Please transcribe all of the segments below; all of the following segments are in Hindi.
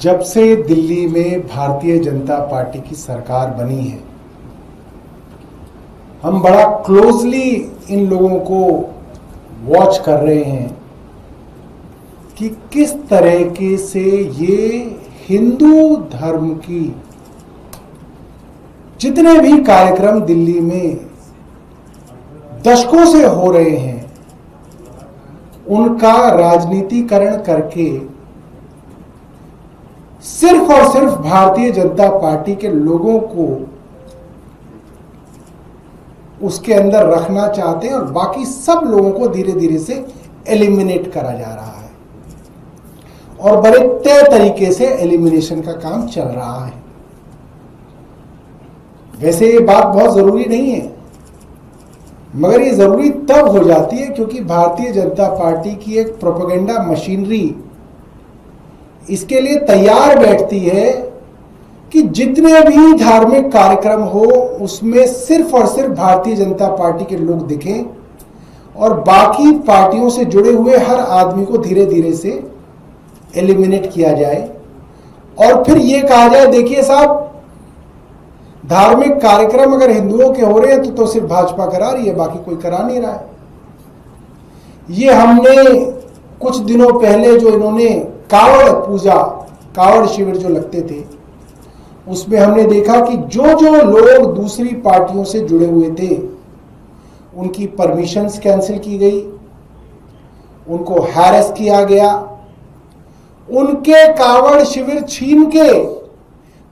जब से दिल्ली में भारतीय जनता पार्टी की सरकार बनी है, हम बड़ा क्लोजली इन लोगों को वॉच कर रहे हैं कि किस तरीके से ये हिंदू धर्म की जितने भी कार्यक्रम दिल्ली में दशकों से हो रहे हैं, उनका राजनीतिकरण करके सिर्फ और सिर्फ भारतीय जनता पार्टी के लोगों को उसके अंदर रखना चाहते हैं और बाकी सब लोगों को धीरे धीरे से एलिमिनेट करा जा रहा है और बड़े तय तरीके से एलिमिनेशन का काम चल रहा है। वैसे ये बात बहुत जरूरी नहीं है, मगर ये जरूरी तब हो जाती है क्योंकि भारतीय जनता पार्टी की एक प्रोपेगेंडा मशीनरी इसके लिए तैयार बैठती है कि जितने भी धार्मिक कार्यक्रम हो उसमें सिर्फ और सिर्फ भारतीय जनता पार्टी के लोग दिखें और बाकी पार्टियों से जुड़े हुए हर आदमी को धीरे धीरे से एलिमिनेट किया जाए और फिर ये कहा जाए, देखिए साहब, धार्मिक कार्यक्रम अगर हिंदुओं के हो रहे हैं तो सिर्फ भाजपा करा रही है, बाकी कोई करा नहीं रहा है। ये हमने कुछ दिनों पहले जो इन्होंने कावड़ पूजा, कावड़ शिविर जो लगते थे, उसमें हमने देखा कि जो जो लोग दूसरी पार्टियों से जुड़े हुए थे उनकी परमिशंस कैंसिल की गई, उनको हैरेस किया गया, उनके कावड़ शिविर छीन के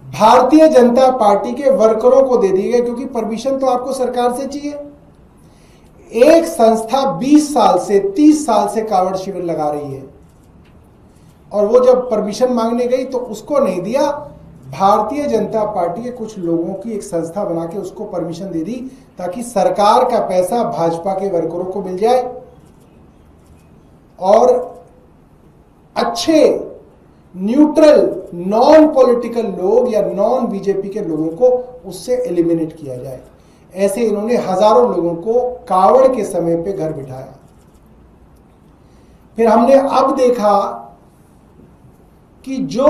भारतीय जनता पार्टी के वर्करों को दे दिए गए, क्योंकि परमिशन तो आपको सरकार से चाहिए। एक संस्था 20 साल से 30 साल से कावड़ शिविर लगा रही है और वो जब परमिशन मांगने गई तो उसको नहीं दिया। भारतीय जनता पार्टी के कुछ लोगों की एक संस्था बना के उसको परमिशन दे दी ताकि सरकार का पैसा भाजपा के वर्करों को मिल जाए और अच्छे न्यूट्रल नॉन पॉलिटिकल लोग या नॉन बीजेपी के लोगों को उससे एलिमिनेट किया जाए। ऐसे इन्होंने हजारों लोगों को कावड़ के समय पे घर बिठाया। फिर हमने अब देखा कि जो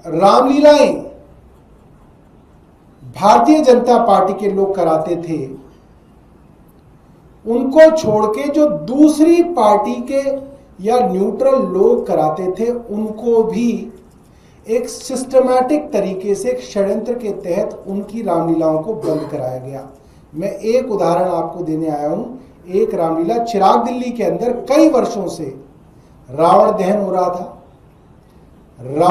रामलीलाएं भारतीय जनता पार्टी के लोग कराते थे, उनको छोड़ के जो दूसरी पार्टी के या न्यूट्रल लोग कराते थे, उनको भी एक सिस्टमैटिक तरीके से, एक षड्यंत्र के तहत उनकी रामलीलाओं को बंद कराया गया। मैं एक उदाहरण आपको देने आया हूं। एक रामलीला चिराग दिल्ली के अंदर कई वर्षों से रावण दहन हो रहा था।